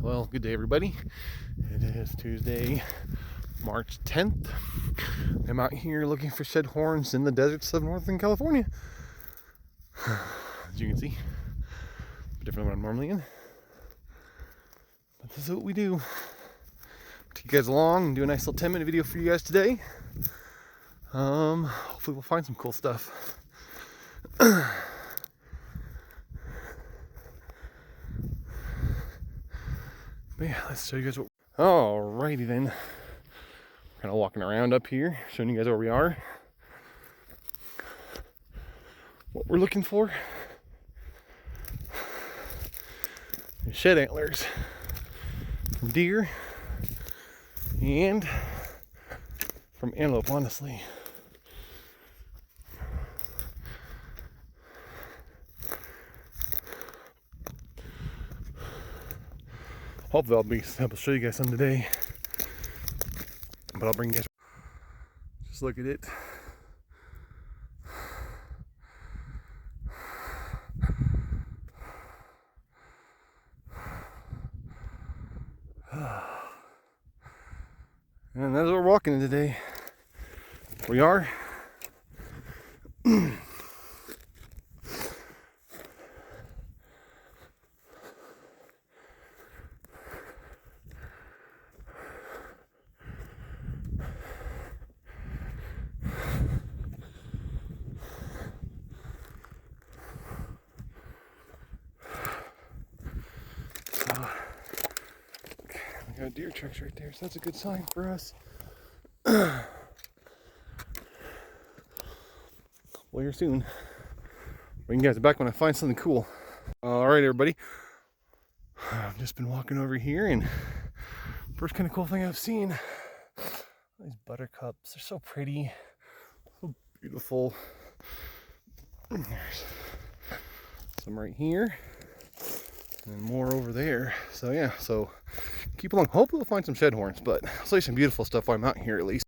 Well, good day, everybody. It is Tuesday, March 10th. I'm out here looking for shed horns in the deserts of Northern California. As you can see, a bit different than what I'm normally in. But this is what we do. Take you guys along and do a nice little 10-minute video for you guys today. Hopefully we'll find some cool stuff. But yeah, let's show you guys what. Alrighty then. We're kind of walking around up here, showing you guys where we are. What we're looking for is shed antlers from deer and from antelope, honestly. Hopefully I'll be able to show you guys some today, but I'll bring you guys. Just look at it. And that's what we're walking in today. We are. We got deer tracks right there, so that's a good sign for us. Well, here soon. Bring you guys back when I find something cool. Alright, everybody. I've just been walking over here, and first kind of cool thing I've seen, these buttercups. They're so pretty, so beautiful. And there's some right here, and more over there. So yeah, so keep along. Hopefully we'll find some shed horns, but I'll show you some beautiful stuff while I'm out here at least.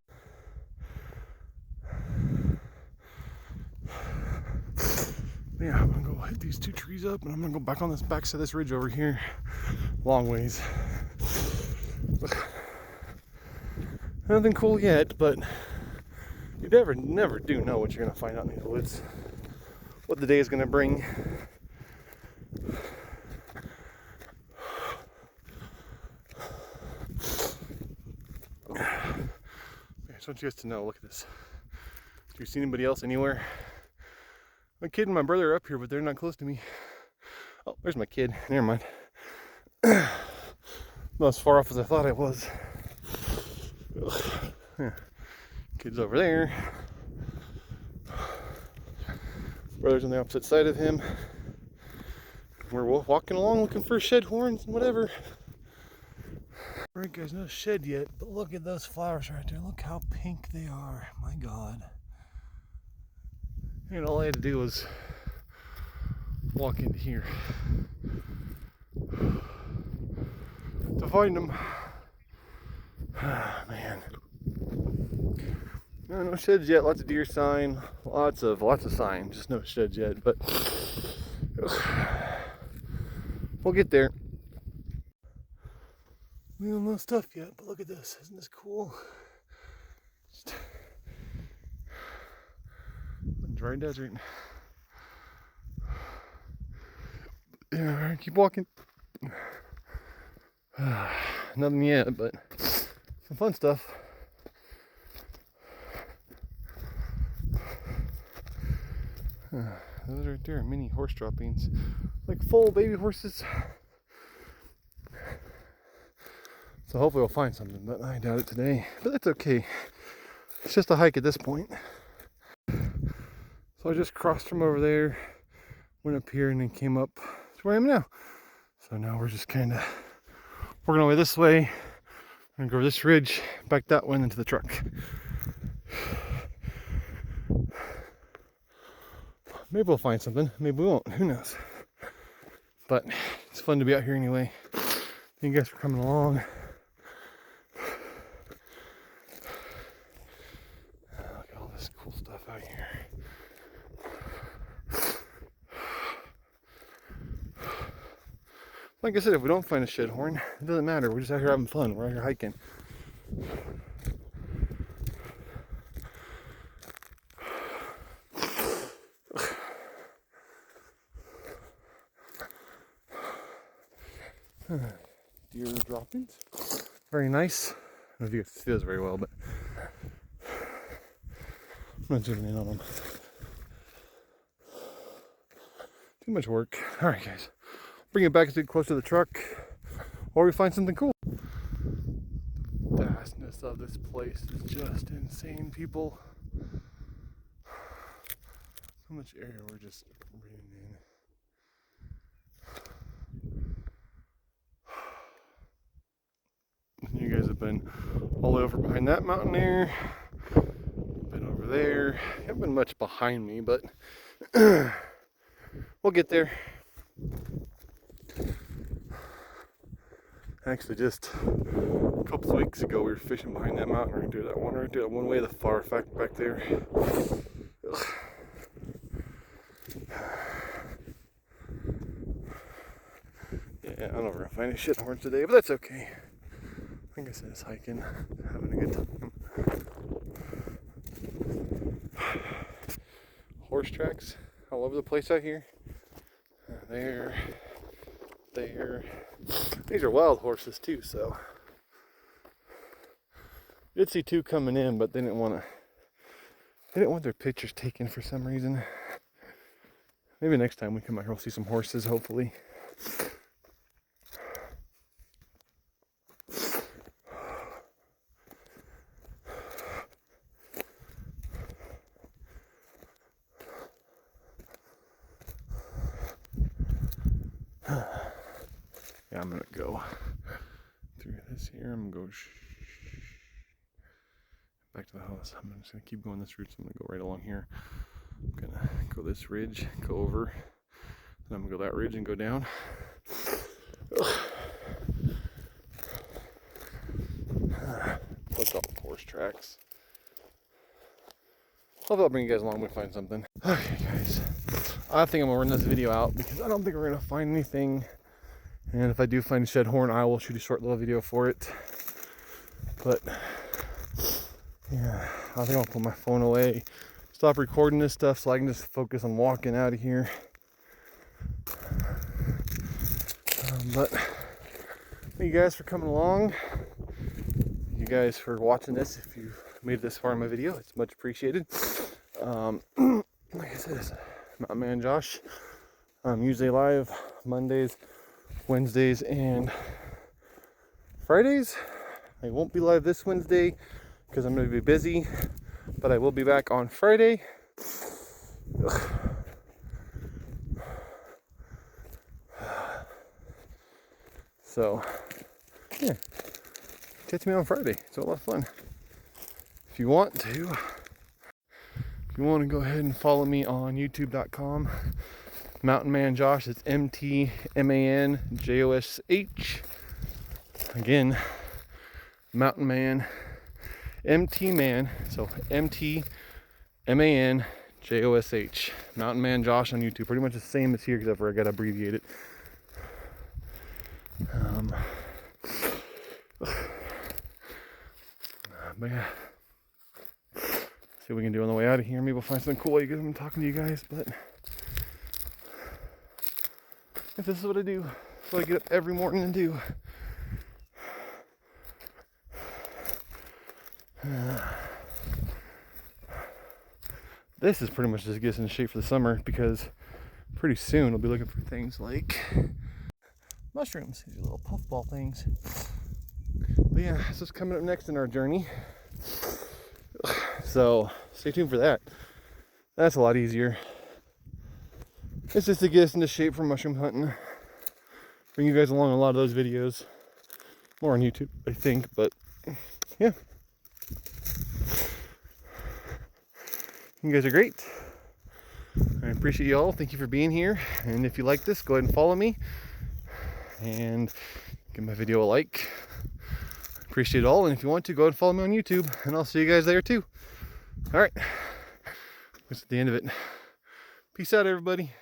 Yeah, I'm gonna go hit these two trees up, and I'm gonna go back on this backside of this ridge over here, long ways. Nothing cool yet, but you never do know what you're gonna find out in these woods, what the day is gonna bring. I just want you guys to know, look at this. Do you see anybody else anywhere? My kid and my brother are up here, but they're not close to me. Oh, there's my kid. Never mind. Not as far off as I thought I was. Yeah. Kid's over there. Brother's on the opposite side of him. We're walking along looking for shed horns and whatever. Alright guys, no shed yet, but look at those flowers right there. Look how pink they are. My God. And all I had to do was walk into here to find them. Man. No sheds yet. Lots of deer sign. Lots of signs. Just no sheds yet, but we'll get there. We don't know stuff yet, but look at this. Isn't this cool? Just dry desert. Yeah, keep walking. Nothing yet, but some fun stuff. Those right there are mini horse droppings, like full baby horses. So hopefully we'll find something, but I doubt it today. But that's okay. It's just a hike at this point. So I just crossed from over there, went up here, and then came up to where I am now. So now we're just kind of working our way this way. I'm gonna go over this ridge, back that one into the truck. Maybe we'll find something, maybe we won't, who knows. But it's fun to be out here anyway. Thank you guys for coming along. Look at all this cool stuff out here. Like I said, if we don't find a shed horn, it doesn't matter. We're just out here having fun. We're out here hiking. Deer droppings. Very nice. I don't know if you can see those very well, but I'm not zooming in on them. Too much work. All right, guys. Bring it back as we get close to the truck, or we find something cool. The vastness of this place is just insane, people. So much air we're just breathing in. You guys have been all the way over behind that mountain there. Been over there. Haven't been much behind me, but we'll get there. Actually, just a couple of weeks ago, we were fishing behind that mountain right there. That one right there, that one way, the far fact back there. Ugh. Yeah, I don't know if we're gonna find any shit horns today, but that's okay. Like I said, it's hiking, having a good time. Horse tracks all over the place out here. There. These are wild horses too, so. Did see two coming in, but they didn't want their pictures taken for some reason. Maybe next time we come out here, we'll see some horses, hopefully. Yeah, I'm gonna go through this here. I'm gonna go back to the house. I'm just gonna keep going this route, so I'm gonna go right along here. I'm gonna go this ridge, go over, then I'm gonna go that ridge and go down. Plus all the horse tracks. Hopefully I'll bring you guys along when we find something. Okay, guys. I think I'm gonna run this video out because I don't think we're gonna find anything. And if I do find a shed horn, I will shoot a short little video for it. But yeah, I think I'll put my phone away, stop recording this stuff so I can just focus on walking out of here. But thank you guys for coming along. Thank you guys for watching this. If you made it this far in my video, it's much appreciated. Like I said, it's Mountain Man Josh. I'm usually live Mondays, Wednesdays, and Fridays. I won't be live this Wednesday because I'm going to be busy, but I will be back on Friday. So, yeah, catch me on Friday. It's a lot of fun. If you want to go ahead and follow me on youtube.com. Mountain Man Josh, it's MTMANJOSH. Again, Mountain Man, MT Man, so MTMANJOSH. Mountain Man Josh on YouTube. Pretty much the same as here, except for I gotta abbreviate it. But yeah, see what we can do on the way out of here. Maybe we'll find something cool while I'm talking to you guys. But if this is what I do, that's what I get up every morning and do. This is pretty much just gets in shape for the summer because pretty soon we'll be looking for things like mushrooms, these little puffball things. But yeah, this is coming up next in our journey. So stay tuned for that. That's a lot easier. It's just to get us into shape for mushroom hunting. Bring you guys along on a lot of those videos. More on YouTube, I think, but yeah. You guys are great. I appreciate you all. Thank you for being here. And if you like this, go ahead and follow me. And give my video a like. Appreciate it all. And if you want to, go ahead and follow me on YouTube. And I'll see you guys there too. All right. That's the end of it. Peace out, everybody.